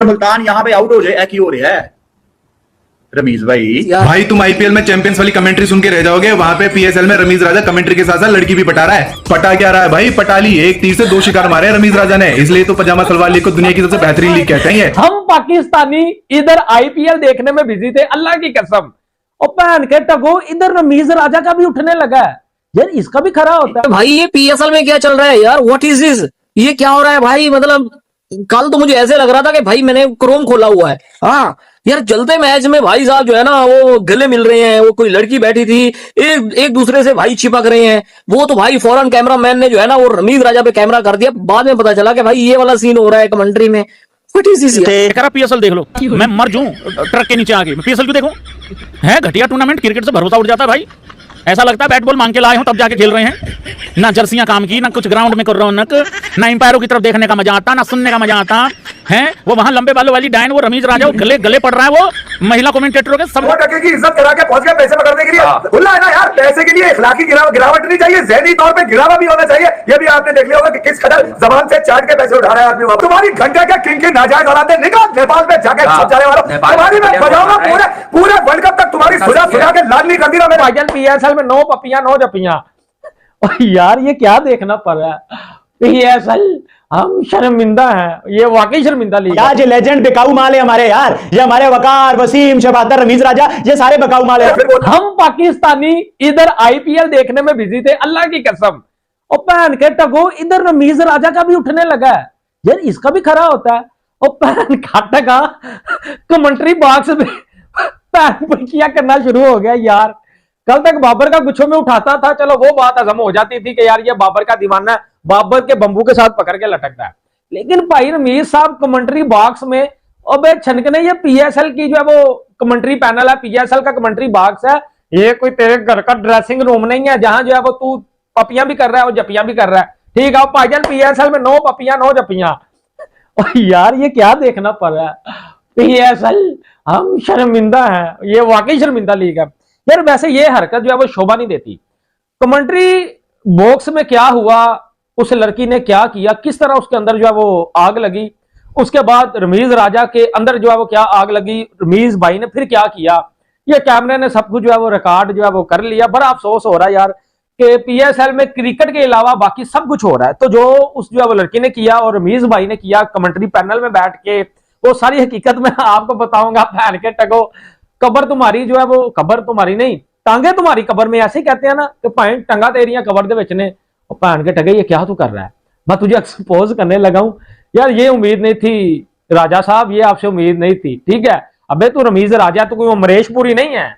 मुल्तान यहाँ पे आउट हो जाए की हो रहा है रमीज भाई तुम आईपीएल में चैंपियंस वाली कमेंट्री सुन के रह जाओगे। वहां पे पीएसएल में रमीज राजा कमेंट्री के साथ साथ लड़की भी पटा रहा है। पटा क्या रहा है भाई, पटाली। एक तीर से 2 शिकार मारे हैं रमीज राजा ने, इसलिए तो पजामा सलवार लीग को दुनिया की सबसे बेहतरीन लीग कहते हैं। हम पाकिस्तानी इधर आईपीएल देखने में बिजी थे, अल्लाह की कसम। और पहन के टगो इधर रमीज राजा का भी उठने लगा है यार, इसका भी खरा होता है। भाई ये पीएसएल में क्या चल रहा है यार, व्हाट इज दिस, ये क्या हो रहा है भाई। मतलब कल तो मुझे ऐसे लग रहा था कि भाई मैंने क्रोम खोला हुआ है। हाँ यार, चलते मैच में भाई साहब जो है ना वो गले मिल रहे हैं, वो कोई लड़की बैठी थी एक दूसरे से भाई चिपक रहे हैं। वो तो भाई फौरन कैमरामैन ने जो है ना वो रमीज राजा पे कैमरा कर दिया। बाद में पता चला कि भाई ये वाला सीन हो रहा है कमेंट्री में। पीएसएल देख लो, मैं मर जाऊं ट्रक के नीचे आके, पीएसएल क्यों देखूं? है घटिया टूर्नामेंट, क्रिकेट से भरोसा उठ जाता है भाई। ऐसा लगता है बैट बॉल मांग के लाए हो तब जाके खेल रहे हैं। ना जर्सियां काम की, ना कुछ ग्राउंड में कर रौनक, ना एम्पायरों की तरफ देखने का मजा आता, ना सुनने का मजा आता है। वो वहां लंबे बालों वाली डायन, वो रमीज राजा, वो गले गले पड़ रहा है वो महिला कमेंटेटरों के। सब टके की इज्जत करा के पहुंच गए पैसे पकड़ने के लिए। खुला है ना यार, पैसे के लिए इखलाकी गिरावट नहीं चाहिए, ज़हनी तौर पे गिरावा भी होना चाहिए। ये भी आपने देख लिया होगा कि किस कदर जबान से चाट के पैसे उठा रहा है आदमी। तुम्हारी घंटे के किंग की नाजायज औलादे निकाल नेपाल में जाके सब जाने वालों, तुम्हारी मैं बजाऊंगा पूरे वर्ल्ड कप तक तुम्हारी सुझा के लाडली कर दी ना मैंने। भाईजान पीएसएल में 9 पपियां 9 जपियां। यार ये क्या देखना पड़ रहा है पीएसएल, हम शर्मिंदा हैं, ये वाकई शर्मिंदा लीग है। ये लेजेंड बिकाऊ माल है हमारे यार, ये हमारे वकार, वसीम, शबादर, रमीज राजा, ये सारे बिकाऊ माल है। हम पाकिस्तानी इधर आईपीएल देखने में बिजी थे, अल्लाह की कसम। और पहन के टगो इधर रमीज राजा का भी उठने लगा है यार, इसका भी खरा होता है। और पहन का टगा कमेंट्री बॉक्स में पहन पकिया करना शुरू हो गया यार। कल तक बाबर का गुच्छों में उठाता था, चलो वो बात हजम हो जाती थी कि यार ये बाबर का दीवाना है, बाबर के बंबू के साथ पकड़ के लटकता है। लेकिन भाई रमीज साहब कमेंट्री बॉक्स में, अबे छनकने, ये पीएसएल की जो है वो कमेंट्री पैनल है, पीएसएल का कमेंट्री बॉक्स है, ये कोई तेरे घर का ड्रेसिंग रूम नहीं है जहां जो है वो तू पपियां भी कर रहा है और जपियां भी कर रहा है। ठीक है भाईजान, पीएसएल में 9 पपियां 9 जपियां। यार ये क्या देखना पड़ रहा है पीएसएल, हम शर्मिंदा हैं, ये वाकई शर्मिंदा लीग है यार। वैसे ये हरकत जो है वो शोभा नहीं देती। कमेंट्री बॉक्स में क्या हुआ, उस लड़की ने क्या किया, किस तरह उसके अंदर जो है वो आग लगी, उसके बाद रमीज राजा के अंदर जो है वो क्या आग लगी, रमीज भाई ने फिर क्या किया, ये कैमरे ने सब कुछ जो है वो रिकॉर्ड जो है वो कर लिया। बड़ा अफसोस हो रहा है यार कि पीएसएल में क्रिकेट के अलावा बाकी सब कुछ हो रहा है। तो जो उस जो है वो लड़की ने किया और रमीज भाई ने किया कमेंट्री पैनल में बैठ के, वो सारी हकीकत में आपको बताऊंगा। पहन के टगो कबर तुम्हारी जो है वो, कबर तुम्हारी नहीं, टांगे तुम्हारी कबर में, ऐसे कहते हैं ना कि भाई टंगा तेरियां कबर दे विच ने। पहन के टगे ये क्या तू कर रहा है, मैं तुझे एक्सपोज करने लगा हूं यार। ये उम्मीद नहीं थी राजा साहब, ये आपसे उम्मीद नहीं थी। ठीक है, अबे तू रमीज राजा, तू कोई अमरीश पुरी नहीं है।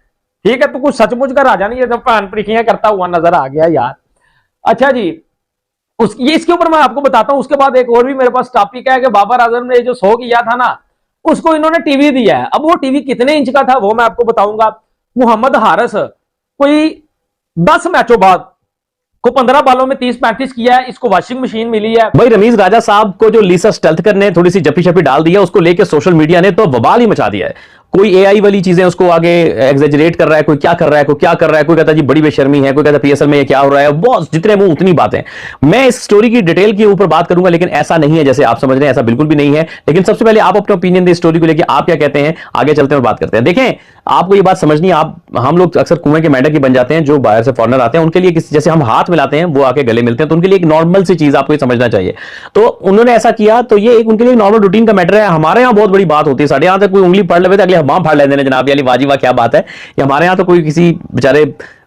ठीक है, तू कुछ सचमुच का राजा नहीं है जो पहन प्रीखियां करता हुआ नजर आ गया यार। अच्छा जी, ये इसके ऊपर मैं आपको बताता हूं। उसके बाद एक और भी मेरे पास टॉपिक है कि बाबर आजम ने जो शो किया था ना, उसको इन्होंने टीवी दिया है। अब वो टीवी कितने इंच का था वो मैं आपको बताऊंगा। मोहम्मद हारिस कोई 10 मैचों बाद को 15 बालों में 30-35 किया है, इसको वॉशिंग मशीन मिली है। भाई रमीज राजा साहब को जो लीसा स्टेल्थकर ने थोड़ी सी जपी शपी डाल दिया, उसको लेके सोशल मीडिया ने तो बवाल ही मचा दिया है। कोई एआई वाली चीजें उसको आगे एग्जेजरेट कर रहा है, कोई क्या कर रहा है, कोई क्या कर रहा है, कोई कहता है जी बड़ी बेशर्मी है, कोई कहता है पीएसएल में ये क्या हो रहा है। बहुत जितने मुंह उतनी बातें। मैं इस स्टोरी की डिटेल के ऊपर बात करूंगा, लेकिन ऐसा नहीं है जैसे आप समझ रहे हैं, ऐसा बिल्कुल भी नहीं है। लेकिन सबसे पहले आप अपना ओपिनियन दें स्टोरी को लेकर, आप क्या कहते हैं, आगे चलते हैं और बात करते हैं। देखें, आपको ये बात समझनी है, हम लोग अक्सर कुएं के मेंढक ही बन जाते हैं। जो बाहर से फॉरनर आते हैं उनके लिए जैसे हम हाथ मिलाते हैं, वो आके गले मिलते हैं, तो उनके लिए एक नॉर्मल सी चीज आपको समझना चाहिए। तो उन्होंने ऐसा किया, तो ये एक उनके लिए नॉर्मल रूटीन का मैटर है। हमारे यहाँ बहुत बड़ी बात होती है, साढ़े यहाँ तक कोई उंगली पढ़ ले अगले हम फाड़ लेते हैं जनाब, यानी वाजिबा क्या बात है। ये हमारे यहाँ तो कोई किसी बेचारे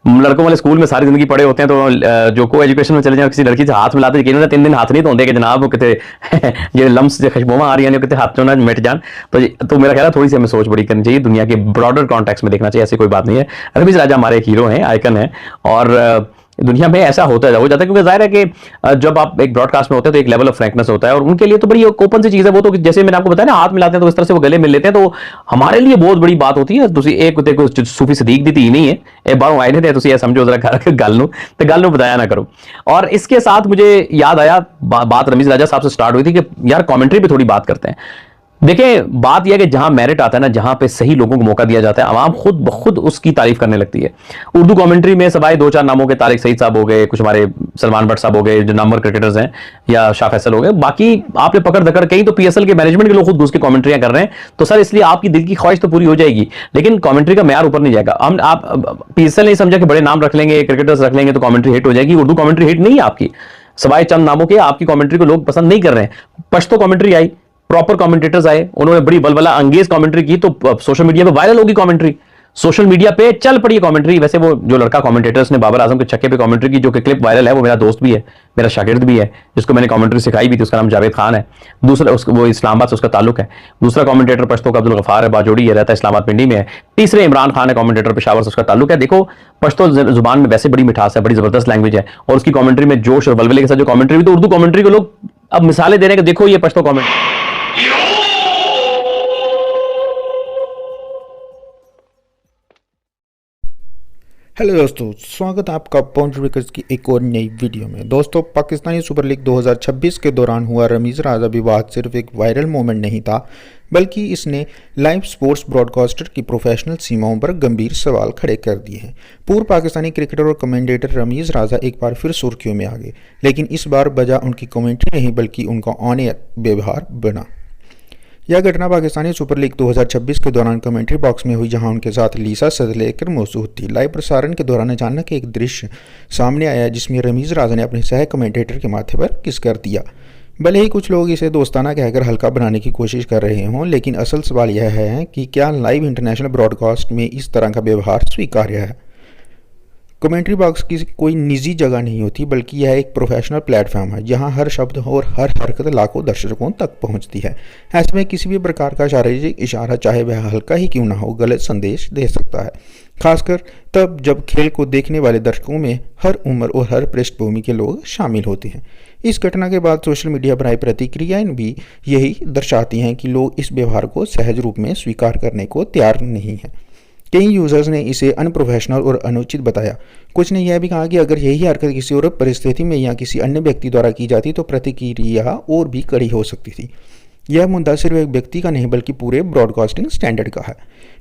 लड़कों वाले स्कूल में सारी जिंदगी पढ़े होते हैं, तो जो को एजुकेशन में चले जाए किसी लड़की से हाथ मिलाते हैं, 3 दिन हाथ नहीं धोते कि जनाब वो कितने ये लम्स खुशबुआ आ रही है, कितने हाथ चोना मिट जान। तो मेरा ख्याल है थोड़ी सी हमें सोच बड़ी करनी चाहिए, दुनिया के ब्रॉडर कॉन्टेक्स्ट में देखना चाहिए। ऐसी कोई बात नहीं है। रमीज राजा हमारे एक हीरो हैं, आइकन है, और दुनिया में ऐसा होता हो जाता है, क्योंकि जाहिर है कि जब आप एक ब्रॉडकास्ट में होते हैं तो एक लेवल ऑफ फ्रैंकनेस होता है, और उनके लिए तो बड़ी ओपन सी चीज है। वो तो जैसे मैंने आपको बताया ना, हाथ मिलाते हैं तो इस तरह से वो गले मिल लेते हैं, तो हमारे लिए बहुत बड़ी बात होती है। एक देखो सूफी सदीक दी थी नहीं है, एक बार आए थे, तो समझो जरा गल नो बताया ना करो। और इसके साथ मुझे याद आया, बात रमीज राजा साहब से स्टार्ट हुई थी कि यार कॉमेंट्री पे थोड़ी बात करते हैं। देखिए, बात यह है कि जहां मेरिट आता है ना, जहां पे सही लोगों को मौका दिया जाता है, आवाम खुद ब खुद उसकी तारीफ करने लगती है। उर्दू कमेंट्री में सवाए 2-4 नामों के, तारिक सईद साहब हो गए, कुछ हमारे सलमान भट्ट साहब हो गए जो नंबर क्रिकेटर्स हैं, या शाह फैसल हो गए, बाकी आपने पकड़ दकड़ कहीं तो पीएसएल के मैनेजमेंट के लोग खुद घुस के कमेंट्रियां कर रहे हैं। तो सर इसलिए आपकी दिल की ख्वाहिश तो पूरी हो जाएगी, लेकिन कमेंट्री का म्यार ऊपर नहीं जाएगा। हम आप पीएसएल नहीं समझा कि बड़े नाम रख लेंगे, क्रिकेटर्स रख लेंगे तो कमेंट्री हिट हो जाएगी। उर्दू कमेंट्री हिट नहीं है आपकी, सवाए चंद नामों के आपकी कमेंट्री को लोग पसंद नहीं कर रहे हैं। पश्तो कमेंट्री आई, प्रॉपर कमेंटेटर्स आए, उन्होंने बड़ी बलबला अंगेज कमेंट्री की, तो सोशल मीडिया पे वायरल होगी कमेंट्री, सोशल मीडिया पे चल पड़ी कमेंट्री। वैसे वो जो लड़का कमेंटेटर्स ने बाबर आजम के छक्के पे कमेंट्री की, जो कि क्लिप वायरल है, वो मेरा दोस्त भी है, मेरा शागिर्द भी है, जिसको मैंने कमेंट्री सिखाई भी थी, उसका नाम जावेद खान है। दूसरा वो इस्लामाबाद से उसका ताल्लुक है। दूसरा कमेंटेटर पश्तो का अब्दुल गफार है, बाजोड़ी है, रहता है इस्लामाबाद पिंडी में है। तीसरे इमरान खान है कमेंटेटर, पेशावर से उसका ताल्लुक है। देखो, पश्तो जुबान में वैसे बड़ी मिठास है, बड़ी जबरदस्त लैंग्वेज है, और उसकी कमेंट्री में जोश और वलवले के साथ जो कमेंट्री हुई, तो उर्दू कमेंट्री को लोग अब मिसालें दे रहे हैं कि देखो ये पश्तो कमेंट्री। हेलो दोस्तों, स्वागत है आपका पॉइंट ब्रेकर्स की एक और नई वीडियो में। दोस्तों, पाकिस्तानी सुपर लीग 2026 के दौरान हुआ रमीज़ राजा विवाद सिर्फ एक वायरल मोमेंट नहीं था, बल्कि इसने लाइव स्पोर्ट्स ब्रॉडकास्टर की प्रोफेशनल सीमाओं पर गंभीर सवाल खड़े कर दिए हैं। पूर्व पाकिस्तानी क्रिकेटर और कमेंटेटर रमीज़ राजा एक बार फिर सुर्खियों में आ गए, लेकिन इस बार वजह उनकी कमेंट्री नहीं बल्कि उनका ऑन एयर व्यवहार बना। यह घटना पाकिस्तानी सुपर लीग 2026 के दौरान कमेंट्री बॉक्स में हुई, जहां उनके साथ लीसा सदलेकर मौजूद थी। लाइव प्रसारण के दौरान अचानक एक दृश्य सामने आया जिसमें रमीज़ राजा ने अपने सह कमेंटेटर के माथे पर किस कर दिया। भले ही कुछ लोग इसे दोस्ताना कहकर हल्का बनाने की कोशिश कर रहे हों, लेकिन असल सवाल यह है कि क्या लाइव इंटरनेशनल ब्रॉडकास्ट में इस तरह का व्यवहार स्वीकार्य है। कमेंट्री बॉक्स की कोई निजी जगह नहीं होती, बल्कि यह एक प्रोफेशनल प्लेटफॉर्म है जहां हर शब्द और हर हरकत लाखों दर्शकों तक पहुंचती है। ऐसे में किसी भी प्रकार का शारीरिक इशारा, चाहे वह हल्का ही क्यों ना हो, गलत संदेश दे सकता है, खासकर तब जब खेल को देखने वाले दर्शकों में हर उम्र और हर पृष्ठभूमि के लोग शामिल होते हैं। इस घटना के बाद सोशल मीडिया पर आई प्रतिक्रियाएं भी यही दर्शाती हैं कि लोग इस व्यवहार को सहज रूप में स्वीकार करने को तैयार नहीं हैं। कई यूजर्स ने इसे अनप्रोफेशनल और अनुचित बताया। कुछ ने यह भी कहा कि अगर यही हरकत किसी और परिस्थिति में या किसी अन्य व्यक्ति द्वारा की जाती तो प्रतिक्रिया और भी कड़ी हो सकती थी। यह मुद्दा सिर्फ एक व्यक्ति का नहीं बल्कि पूरे ब्रॉडकास्टिंग स्टैंडर्ड का है।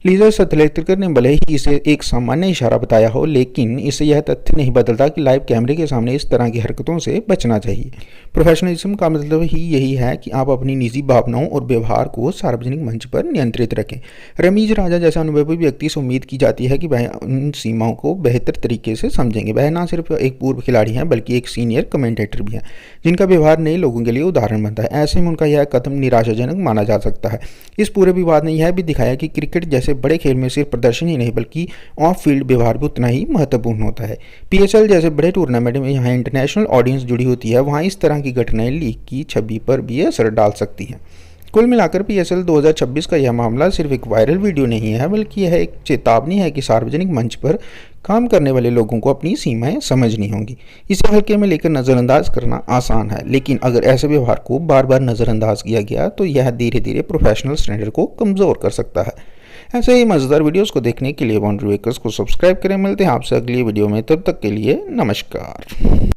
लीजा सतलेकर ने भले ही इसे एक सामान्य इशारा बताया हो, लेकिन इससे यह तथ्य नहीं बदलता कि लाइव कैमरे के सामने इस तरह की हरकतों से बचना चाहिए। प्रोफेशनलिज्म का मतलब ही यही है कि आप अपनी निजी भावनाओं और व्यवहार को सार्वजनिक मंच पर नियंत्रित रखें। रमीज़ राजा जैसा अनुभवी व्यक्ति से उम्मीद की जाती है कि वह उन सीमाओं को बेहतर तरीके से समझेंगे। वह न सिर्फ एक पूर्व खिलाड़ी हैं बल्कि एक सीनियर कमेंटेटर भी हैं, जिनका व्यवहार नए लोगों के लिए उदाहरण बनता है। ऐसे में उनका यह कदम निराशाजनक माना जा सकता है। इस पूरे विवाद ने यह भी दिखाया कि क्रिकेट जैसे बड़े खेल में सिर्फ प्रदर्शन ही नहीं बल्कि ऑफ फील्ड व्यवहार भी उतना ही महत्वपूर्ण होता है। पीएसएल जैसे बड़े टूर्नामेंट में यहाँ इंटरनेशनल ऑडियंस जुड़ी होती है, वहाँ इस तरह की घटनाएं लीग की छवि पर भी असर डाल सकती हैं। कुल मिलाकर पीएसएल 2026 का यह मामला सिर्फ एक वायरल वीडियो नहीं है, बल्कि यह एक चेतावनी है कि सार्वजनिक मंच पर काम करने वाले लोगों को अपनी सीमाएं समझनी होंगी। इसे हल्के में लेकर नज़रअंदाज करना आसान है, लेकिन अगर ऐसे व्यवहार को बार बार नज़रअंदाज किया गया तो यह धीरे धीरे प्रोफेशनल स्टैंडर्ड को कमज़ोर कर सकता है। ऐसे ही मज़ेदार वीडियोस को देखने के लिए बाउंड्री ब्रेकर्स को सब्सक्राइब करें। मिलते हैं आपसे अगली वीडियो में, तब तक के लिए नमस्कार।